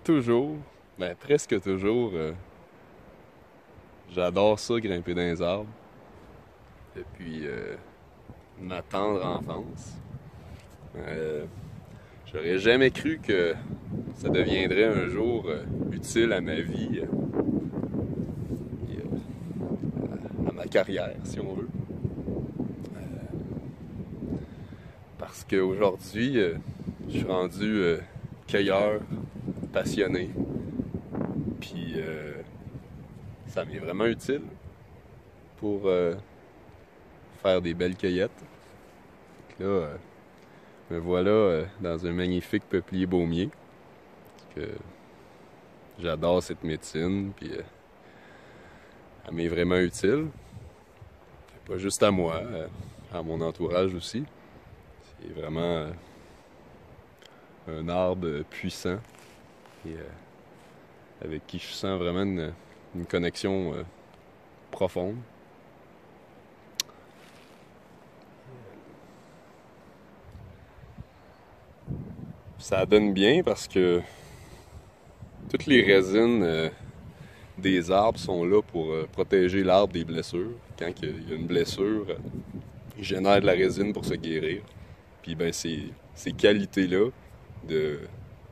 toujours, presque toujours, j'adore ça, grimper dans les arbres. Depuis ma tendre enfance. J'aurais jamais cru que ça deviendrait un jour utile à ma vie et à ma carrière, si on veut. Parce qu'aujourd'hui, je suis rendu cueilleur, passionné. Puis ça m'est vraiment utile pour faire des belles cueillettes. Donc là, me voilà dans un magnifique peuplier baumier. Parce que j'adore cette médecine, puis elle m'est vraiment utile. Pas juste à moi, à mon entourage aussi. C'est vraiment un arbre puissant et avec qui je sens vraiment une connexion profonde. Ça donne bien parce que toutes les résines des arbres sont là pour protéger l'arbre des blessures. Quand il y a une blessure, il génère de la résine pour se guérir. Puis ben ces qualités-là de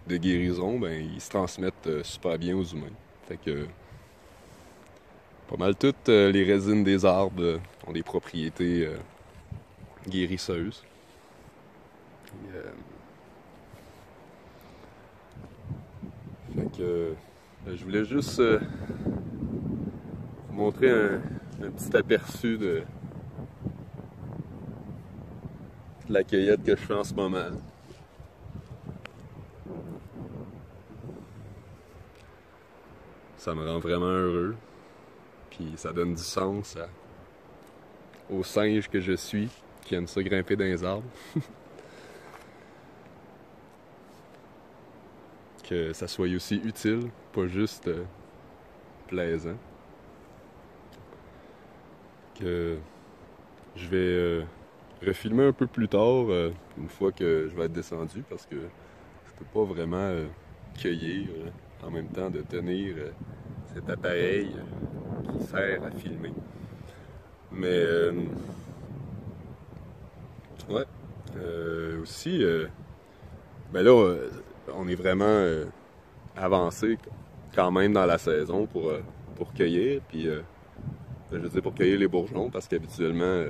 guérison, ben ils se transmettent super bien aux humains. Fait que pas mal toutes les résines des arbres ont des propriétés guérisseuses. Et, fait que je voulais juste vous montrer un petit aperçu de la cueillette que je fais en ce moment. Ça me rend vraiment heureux. Puis ça donne du sens au singe que je suis, qui aime ça grimper dans les arbres. Que ça soit aussi utile, pas juste plaisant. Que je vais refilmer un peu plus tard, une fois que je vais être descendu, parce que je peux pas vraiment cueillir en même temps de tenir cet appareil qui sert à filmer. Mais ouais, aussi, ben là, on est vraiment avancé quand même dans la saison pour cueillir, puis je veux dire pour cueillir les bourgeons, parce qu'habituellement,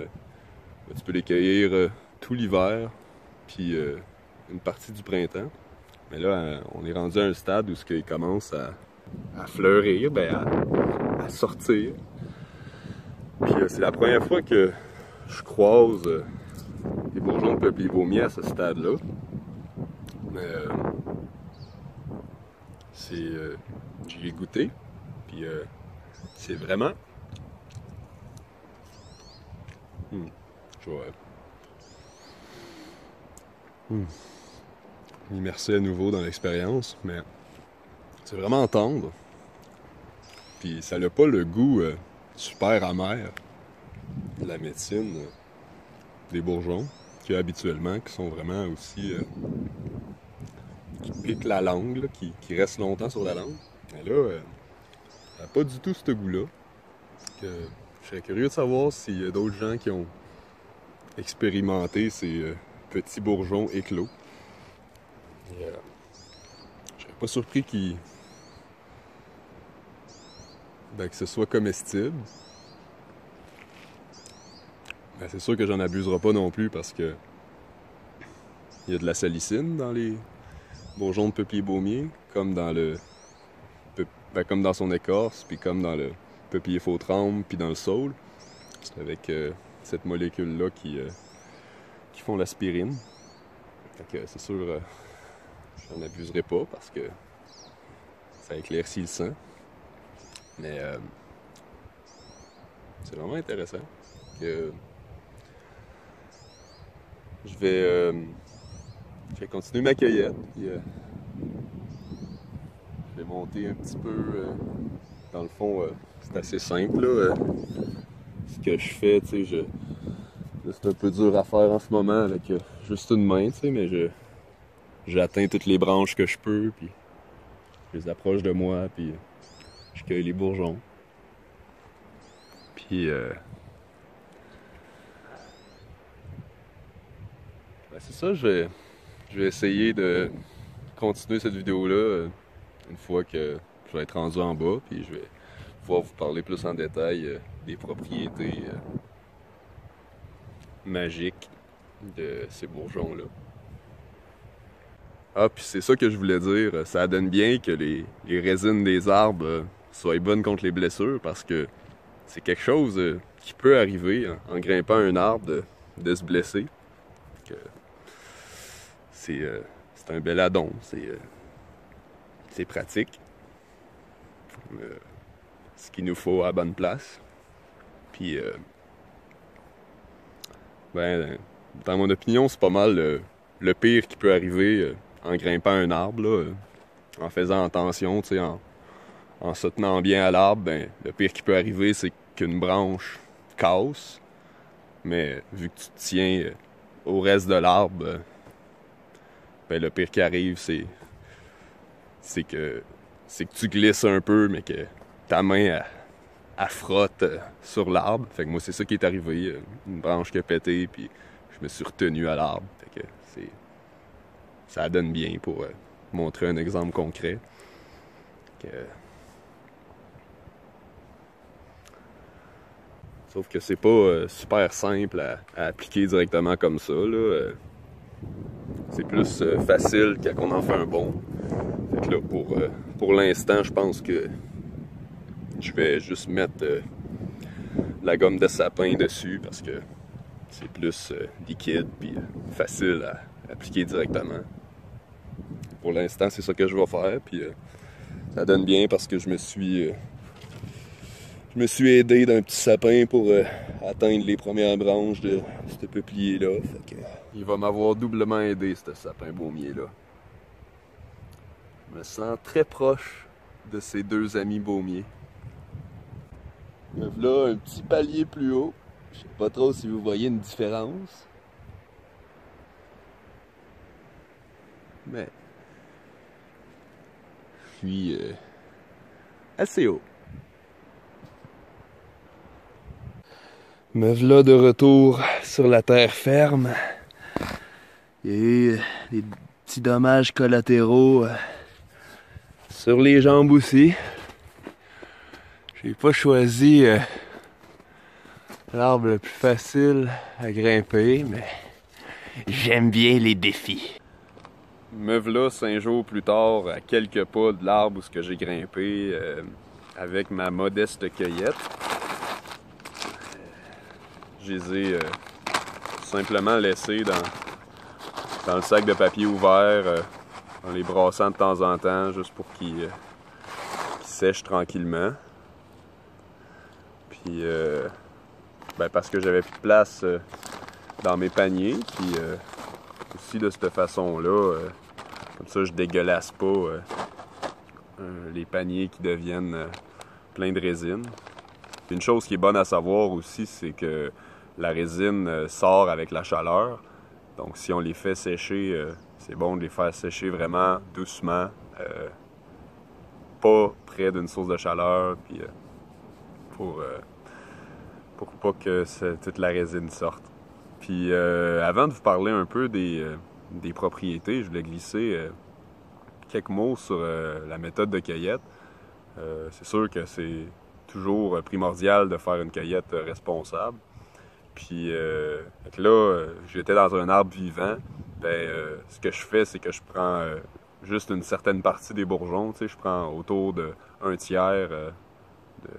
tu peux les cueillir tout l'hiver, puis une partie du printemps. Mais là, on est rendu à un stade où ils commencent à fleurir, à sortir. Puis c'est la première fois que je croise les bourgeons de peuplier baumier à ce stade-là. Mais j'y ai goûté, puis c'est vraiment... Je vais... Immersé à nouveau dans l'expérience, mais c'est vraiment tendre. Puis ça n'a pas le goût super amer de la médecine des bourgeons qu'il y a habituellement, qui sont vraiment aussi... qui piquent la langue, là, qui restent longtemps sur la langue. Mais là, ça n'a pas du tout ce goût-là. Je serais curieux de savoir s'il y a d'autres gens qui ont expérimenté ces petits bourgeons éclos. Et, je serais pas surpris que ce soit comestible. Mais c'est sûr que j'en abuserai pas non plus parce que il y a de la salicine dans les bourgeons de peuplier baumier, comme dans comme dans son écorce, puis comme dans le peuplier faux-tremble, puis dans le saule. C'est avec cette molécule-là qui font l'aspirine. Fait que c'est sûr, j'en abuserai pas parce que ça éclaircit le sang. Mais c'est vraiment intéressant. Que je vais continuer ma cueillette. Puis, je vais monter un petit peu. Dans le fond, c'est assez simple. Là, ce que je fais, tu sais, c'est un peu dur à faire en ce moment avec juste une main, tu sais, mais j'atteins toutes les branches que je peux, puis je les approche de moi, puis je cueille les bourgeons. Puis ben c'est ça, je vais essayer de continuer cette vidéo-là une fois que je vais être rendu en bas, puis je vais pouvoir vous parler plus en détail des propriétés magiques de ces bourgeons-là. Ah, puis c'est ça que je voulais dire, ça donne bien que les résines des arbres soient bonnes contre les blessures, parce que c'est quelque chose qui peut arriver en grimpant un arbre de se blesser. C'est un bel addon, c'est pratique. Ce qu'il nous faut à la bonne place. Puis, ben, dans mon opinion, c'est pas mal le pire qui peut arriver en grimpant un arbre, là, en faisant attention, tu sais, en se tenant bien à l'arbre. Ben, le pire qui peut arriver, c'est qu'une branche casse. Mais vu que tu te tiens au reste de l'arbre, ben, le pire qui arrive, c'est que tu glisses un peu, mais que ta main elle frotte sur l'arbre. Fait que moi, c'est ça qui est arrivé. Une branche qui a pété, puis je me suis retenu à l'arbre. Fait que ça donne bien pour montrer un exemple concret. Sauf que c'est pas super simple à appliquer directement comme ça, là. C'est plus facile quand on en fait un bon. Fait que là, pour l'instant, je pense que je vais juste mettre la gomme de sapin dessus parce que c'est plus liquide et facile à appliquer directement. Pour l'instant, c'est ça que je vais faire. Puis ça donne bien parce que je me suis aidé d'un petit sapin pour atteindre les premières branches de ce peuplier-là. Fait que, il va m'avoir doublement aidé, ce sapin baumier-là. Je me sens très proche de ces deux amis baumiers. Là, un petit palier plus haut. Je sais pas trop si vous voyez une différence. Mais je suis assez haut. Me voilà de retour sur la terre ferme. Il y a eu des petits dommages collatéraux sur les jambes aussi. J'ai pas choisi l'arbre le plus facile à grimper, mais j'aime bien les défis. Me voilà 5 jours plus tard à quelques pas de l'arbre où j'ai grimpé avec ma modeste cueillette. Je les ai simplement laissés dans le sac de papier ouvert, en les brassant de temps en temps, juste pour qu'ils sèchent tranquillement. Puis, ben parce que j'avais plus de place dans mes paniers, puis aussi de cette façon-là, comme ça je dégueulasse pas les paniers qui deviennent pleins de résine. Une chose qui est bonne à savoir aussi, c'est que la résine sort avec la chaleur. Donc si on les fait sécher, c'est bon de les faire sécher vraiment doucement, pas près d'une source de chaleur, puis pour pas que toute la résine sorte. Puis avant de vous parler un peu des propriétés, je voulais glisser quelques mots sur la méthode de cueillette. C'est sûr que c'est toujours primordial de faire une cueillette responsable. Puis là, j'étais dans un arbre vivant. Ben, ce que je fais, c'est que je prends juste une certaine partie des bourgeons. Tu sais, je prends autour de 1/3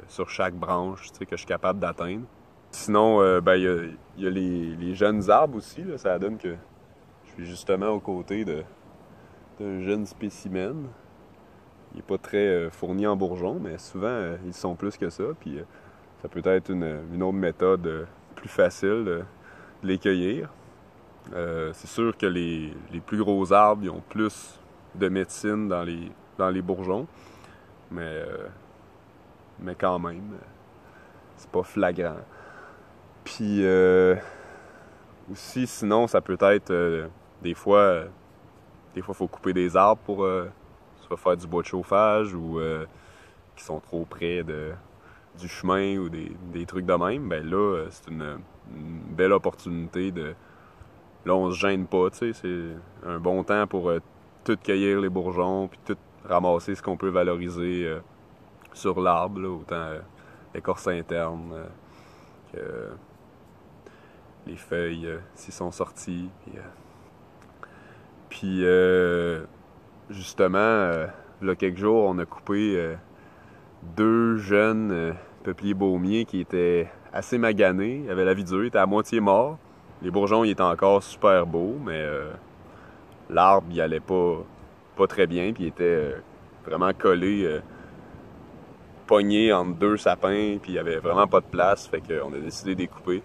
sur chaque branche, tu sais, que je suis capable d'atteindre. Sinon, ben, il y a les jeunes arbres aussi. Là, ça donne que je suis justement aux côtés d'un jeune spécimen. Il n'est pas très fourni en bourgeons, mais souvent, ils sont plus que ça. Puis ça peut être une autre méthode plus facile de les cueillir. C'est sûr que les plus gros arbres, ils ont plus de médecine dans les bourgeons, mais quand même, c'est pas flagrant. Puis aussi, sinon, ça peut être des fois des fois, il faut couper des arbres pour soit faire du bois de chauffage ou qui sont trop près du chemin ou des trucs de même. Ben là, c'est une belle opportunité de... Là, on se gêne pas, tu sais, c'est un bon temps pour tout cueillir les bourgeons, puis tout ramasser ce qu'on peut valoriser sur l'arbre, là, autant l'écorce interne que les feuilles s'y sont sorties. Puis justement, là, quelques jours, on a coupé 2 jeunes peupliers baumiers qui étaient assez maganés, ils avaient la vie dure, ils étaient à moitié morts. Les bourgeons, ils étaient encore super beaux, mais l'arbre, il allait pas très bien, puis il était vraiment collé, pogné entre 2 sapins, puis il y avait vraiment pas de place, fait qu'on a décidé de les couper.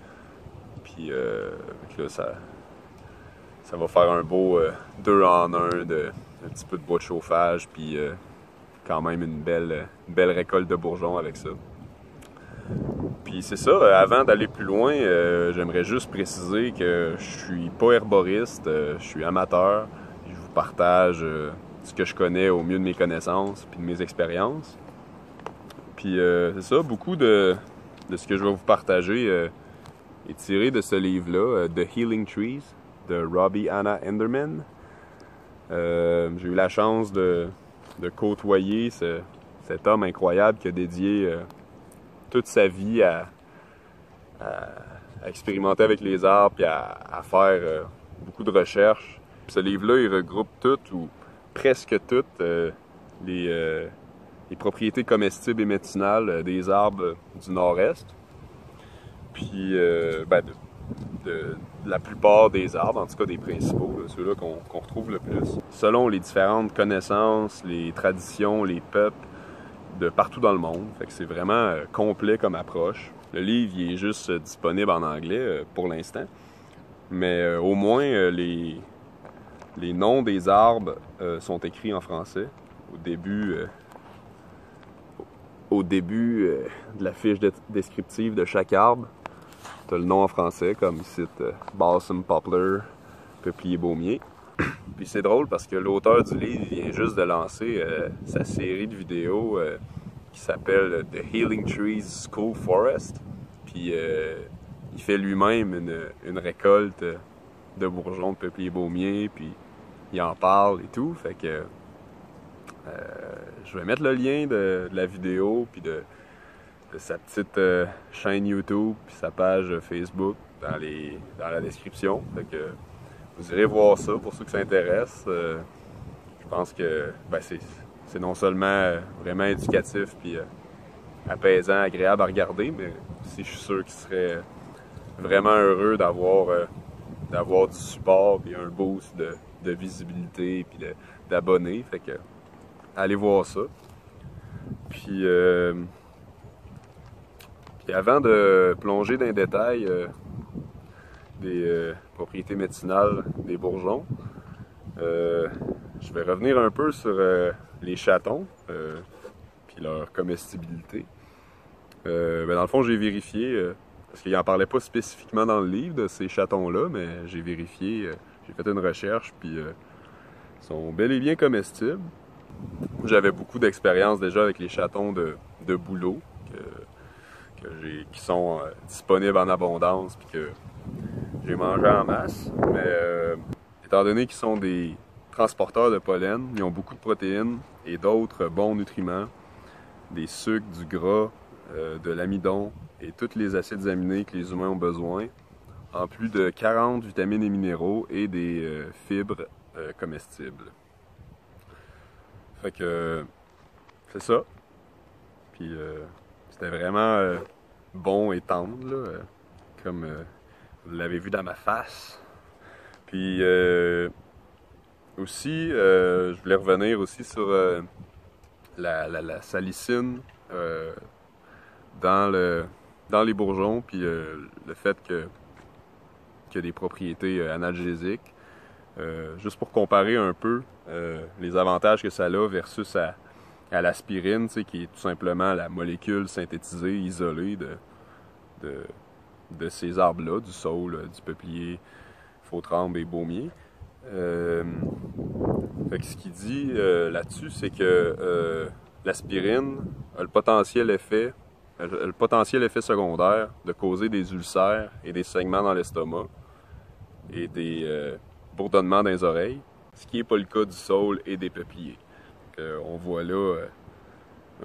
Puis là, ça va faire un beau 2 en 1 un petit peu de bois de chauffage, puis quand même une belle récolte de bourgeons avec ça. Puis c'est ça, avant d'aller plus loin, j'aimerais juste préciser que je suis pas herboriste, je suis amateur. Je vous partage ce que je connais au mieux de mes connaissances puis de mes expériences. Puis c'est ça, beaucoup de ce que je vais vous partager est tiré de ce livre-là, The Healing Trees, de Robbie Anna Enderman. J'ai eu la chance de côtoyer cet homme incroyable qui a dédié toute sa vie à expérimenter avec les arbres et à faire beaucoup de recherches. Puis ce livre-là, il regroupe toutes ou presque toutes les propriétés comestibles et médicinales des arbres du nord-est. Puis de la plupart des arbres, en tout cas des principaux, ceux-là qu'on retrouve le plus. Selon les différentes connaissances, les traditions, les peuples de partout dans le monde. Fait que c'est vraiment complet comme approche. Le livre, il est juste disponible en anglais pour l'instant. Mais au moins, les noms des arbres sont écrits en français. Au début de la fiche descriptive de chaque arbre, tu as le nom en français, comme ici, Balsam Poplar, Peuplier Baumier. Puis c'est drôle parce que l'auteur du livre vient juste de lancer sa série de vidéos qui s'appelle The Healing Trees School Forest. Puis il fait lui-même une récolte de bourgeons de peuplier baumier, puis il en parle et tout. Fait que je vais mettre le lien de la vidéo, puis de sa petite chaîne YouTube, puis sa page Facebook dans la description. Fait que vous irez voir ça pour ceux qui s'intéressent. Je pense que c'est non seulement vraiment éducatif puis apaisant, agréable à regarder, mais aussi je suis sûr qu'ils seraient vraiment heureux d'avoir du support et un boost de visibilité puis d'abonnés. Fait que allez voir ça. Puis avant de plonger dans les détails des propriétés médicinales des bourgeons, je vais revenir un peu sur les chatons puis leur comestibilité. Dans le fond, j'ai vérifié, parce qu'il n'en parlait pas spécifiquement dans le livre de ces chatons-là, mais j'ai vérifié, j'ai fait une recherche, puis ils sont bel et bien comestibles. J'avais beaucoup d'expérience déjà avec les chatons de bouleau qui sont disponibles en abondance, puis que j'ai mangé en masse. Mais étant donné qu'ils sont des transporteurs de pollen, ils ont beaucoup de protéines et d'autres bons nutriments, des sucres, du gras, de l'amidon et tous les acides aminés que les humains ont besoin, en plus de 40 vitamines et minéraux et des fibres comestibles. Fait que c'est ça. Puis c'était vraiment bon et tendre, là, comme vous l'avez vu dans ma face. Puis aussi, je voulais revenir aussi sur la salicine dans les bourgeons, puis le fait qu'il y a des propriétés analgésiques. Juste pour comparer un peu les avantages que ça a versus à l'aspirine, qui est tout simplement la molécule synthétisée, isolée de ces arbres-là, du saule, du peuplier, faux-tremble et baumier. Fait que ce qu'il dit là-dessus, c'est que l'aspirine a le potentiel effet secondaire de causer des ulcères et des saignements dans l'estomac et des bourdonnements dans les oreilles, ce qui n'est pas le cas du saule et des peupliers. On voit là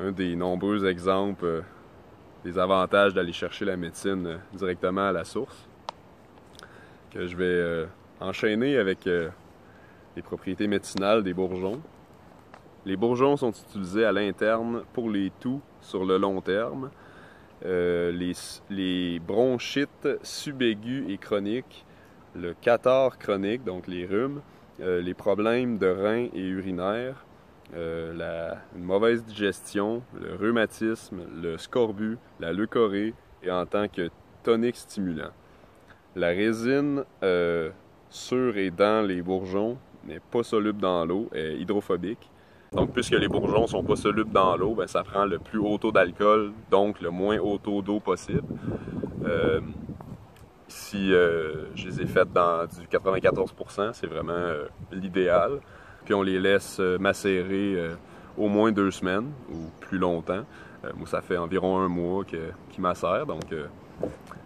un des nombreux exemples des avantages d'aller chercher la médecine directement à la source. Que je vais enchaîner avec les propriétés médicinales des bourgeons. Les bourgeons sont utilisés à l'interne pour les toux sur le long terme, les bronchites subaigus et chroniques, le catarrhe chronique, donc les rhumes, les problèmes de reins et urinaires, une mauvaise digestion, le rhumatisme, le scorbut, la leucorrhée et en tant que tonique stimulant. La résine sur et dans les bourgeons n'est pas soluble dans l'eau, est hydrophobique. Donc, puisque les bourgeons ne sont pas solubles dans l'eau, ben, ça prend le plus haut taux d'alcool, donc le moins haut taux d'eau possible. Ici, je les ai faites dans du 94%, c'est vraiment l'idéal. Puis on les laisse macérer au moins 2 semaines ou plus longtemps. Moi, ça fait environ 1 mois qu'ils macèrent, donc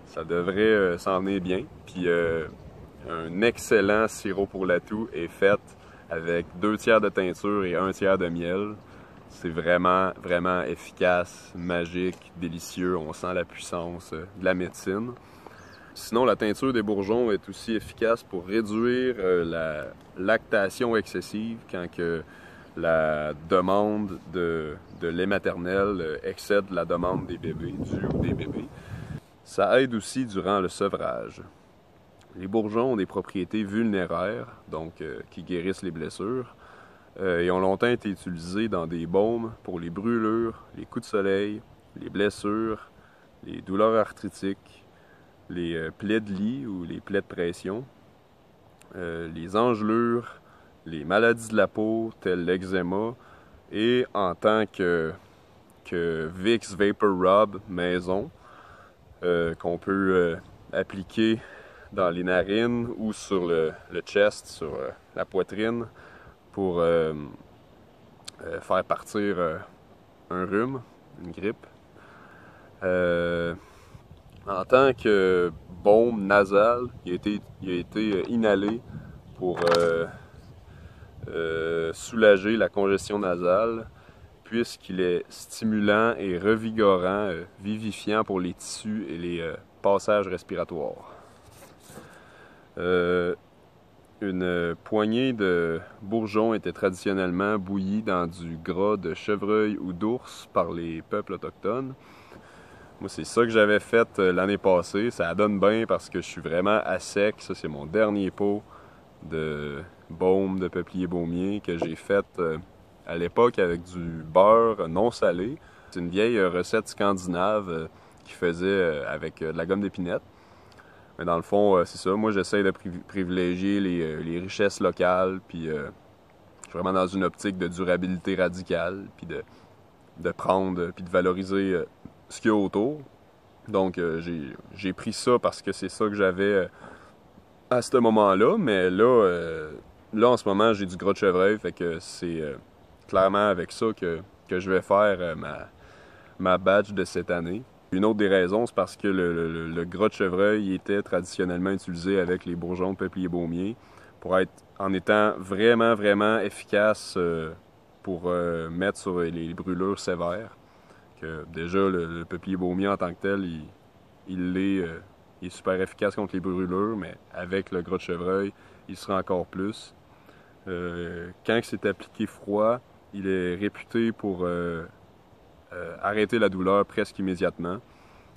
ça devrait s'en venir bien. Puis un excellent sirop pour la toux est fait avec 2 tiers de teinture et 1 tiers de miel. C'est vraiment, vraiment efficace, magique, délicieux. On sent la puissance de la médecine. Sinon, la teinture des bourgeons est aussi efficace pour réduire la lactation excessive quand que la demande de lait maternel excède la demande des bébés, du ou des bébés. Ça aide aussi durant le sevrage. Les bourgeons ont des propriétés vulnéraires, donc qui guérissent les blessures, et ont longtemps été utilisés dans des baumes pour les brûlures, les coups de soleil, les blessures, les douleurs arthritiques, les plaies de lit ou les plaies de pression, les engelures, les maladies de la peau telles l'eczéma, et en tant que Vicks Vapor Rub maison qu'on peut appliquer dans les narines ou sur le chest, sur la poitrine pour faire partir un rhume, une grippe. En tant que baume nasal, il a été inhalé pour soulager la congestion nasale, puisqu'il est stimulant et revigorant, vivifiant pour les tissus et les passages respiratoires. Une poignée de bourgeons était traditionnellement bouillie dans du gras de chevreuil ou d'ours par les peuples autochtones. Moi, c'est ça que j'avais fait l'année passée. Ça donne bien parce que je suis vraiment à sec. Ça, c'est mon dernier pot de baume de peuplier baumier que j'ai fait à l'époque avec du beurre non salé. C'est une vieille recette scandinave qui faisait avec de la gomme d'épinette. Mais dans le fond, c'est ça. Moi, j'essaie de privilégier les richesses locales, puis je suis vraiment dans une optique de durabilité radicale, puis de prendre, puis de valoriser ce qu'il y a autour. Donc, j'ai pris ça parce que c'est ça que j'avais à ce moment-là. Mais là, en ce moment, j'ai du gras de chevreuil, fait que c'est clairement avec ça que je vais faire ma batch de cette année. Une autre des raisons, c'est parce que le gras de chevreuil était traditionnellement utilisé avec les bourgeons de peuplier baumier en étant vraiment, vraiment efficace pour mettre sur les brûlures sévères. Que déjà, le peuplier baumier en tant que tel, il est super efficace contre les brûlures, mais avec le gras de chevreuil, il sera encore plus. Quand c'est appliqué froid, il est réputé pour arrêter la douleur presque immédiatement.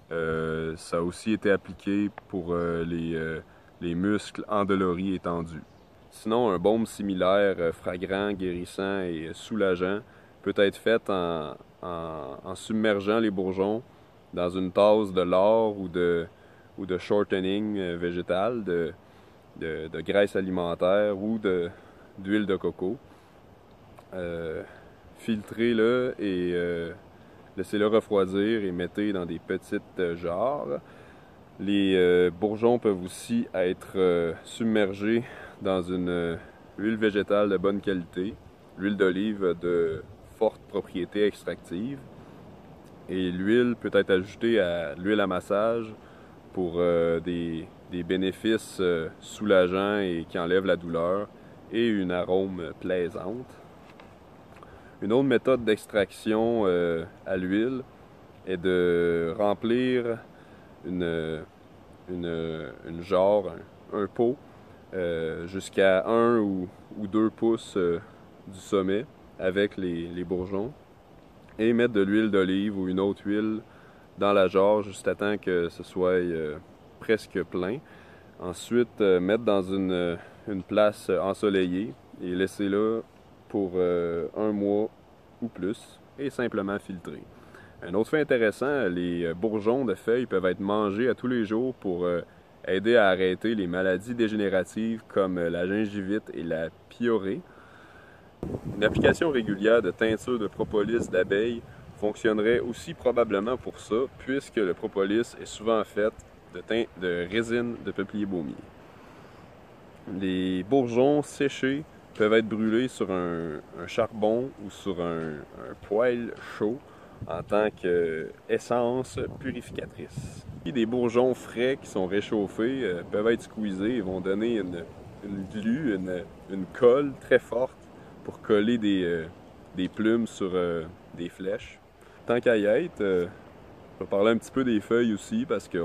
Ça a aussi été appliqué pour les muscles endoloris et tendus. Sinon, un baume similaire, fragrant, guérissant et soulageant peut être fait en submergeant les bourgeons dans une tasse de lard ou de shortening végétal, de graisse alimentaire ou d'huile de coco. Filtrez-le et laissez-le refroidir et mettez dans des petites jarres. Les bourgeons peuvent aussi être submergés dans une huile végétale de bonne qualité, l'huile d'olive de forte propriété extractive. Et l'huile peut être ajoutée à l'huile à massage pour des bénéfices soulageants et qui enlèvent la douleur et une arôme plaisante. Une autre méthode d'extraction à l'huile est de remplir une jarre, un pot, jusqu'à 1 ou 2 pouces du sommet avec les bourgeons et mettre de l'huile d'olive ou une autre huile dans la jarre juste à temps que ce soit presque plein. Ensuite, mettre dans une place ensoleillée et laisser là pour 1 mois ou plus et simplement filtrer. Un autre fait intéressant, les bourgeons de feuilles peuvent être mangés à tous les jours pour aider à arrêter les maladies dégénératives comme la gingivite et la piorée. Une application régulière de teinture de propolis d'abeille fonctionnerait aussi probablement pour ça, puisque le propolis est souvent fait de résine de peuplier baumier. Les bourgeons séchés peuvent être brûlés sur un charbon ou sur un poêle chaud en tant qu'essence purificatrice. Et des bourgeons frais qui sont réchauffés peuvent être squeezés et vont donner une glu, une colle très forte pour coller des plumes sur des flèches. Tant qu'à y être, je vais parler un petit peu des feuilles aussi parce que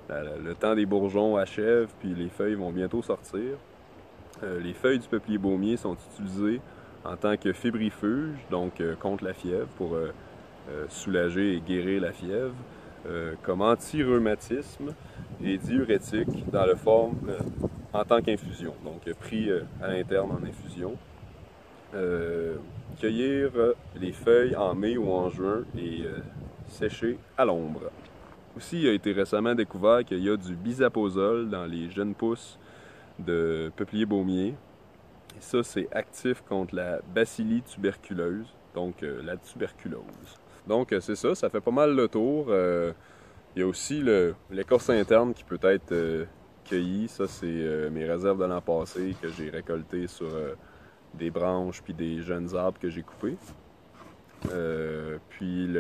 le temps des bourgeons achève puis les feuilles vont bientôt sortir. Les feuilles du peuplier baumier sont utilisées en tant que fébrifuge, donc contre la fièvre, pour soulager et guérir la fièvre, comme anti-rhumatisme et diurétique dans la forme en tant qu'infusion, donc pris à l'interne en infusion. Cueillir les feuilles en mai ou en juin et sécher à l'ombre. Aussi, il a été récemment découvert qu'il y a du bisaposol dans les jeunes pousses de peuplier baumier. Et ça, c'est actif contre la bacillie tuberculeuse, donc la tuberculose. Donc, c'est ça, ça fait pas mal le tour. Il y a aussi l'écorce interne qui peut être cueillie. Ça, c'est mes réserves de l'an passé que j'ai récoltées sur des branches puis des jeunes arbres que j'ai coupés. Puis,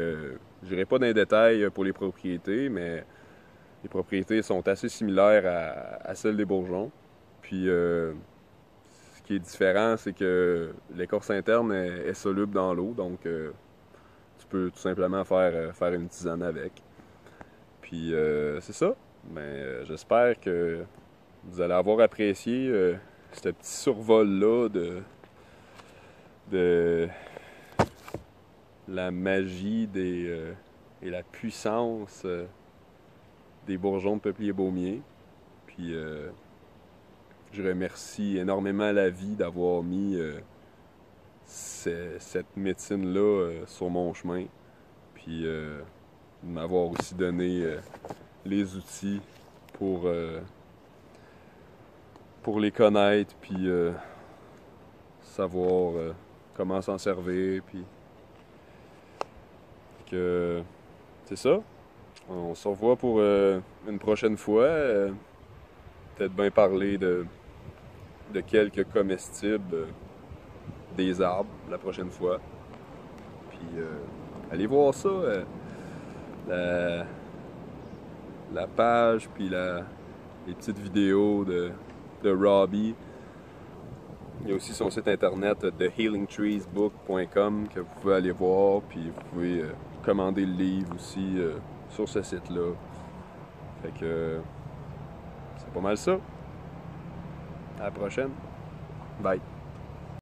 je n'irai pas dans les détails pour les propriétés, mais les propriétés sont assez similaires à celles des bourgeons. Puis, ce qui est différent, c'est que l'écorce interne est soluble dans l'eau, donc tu peux tout simplement faire une tisane avec. Puis, c'est ça. Mais j'espère que vous allez avoir apprécié ce petit survol-là de la magie et la puissance des bourgeons de peuplier baumier. Puis je remercie énormément la vie d'avoir mis cette médecine-là sur mon chemin. Puis de m'avoir aussi donné les outils pour les connaître, puis savoir comment s'en servir, puis que c'est ça. On se revoit pour une prochaine fois. Peut-être bien parler de quelques comestibles des arbres la prochaine fois. Puis allez voir ça, la page, puis les petites vidéos de Robbie. Il y a aussi son site internet thehealingtreesbook.com que vous pouvez aller voir, puis vous pouvez commander le livre aussi sur ce site-là. Fait que c'est pas mal ça. À la prochaine. Bye.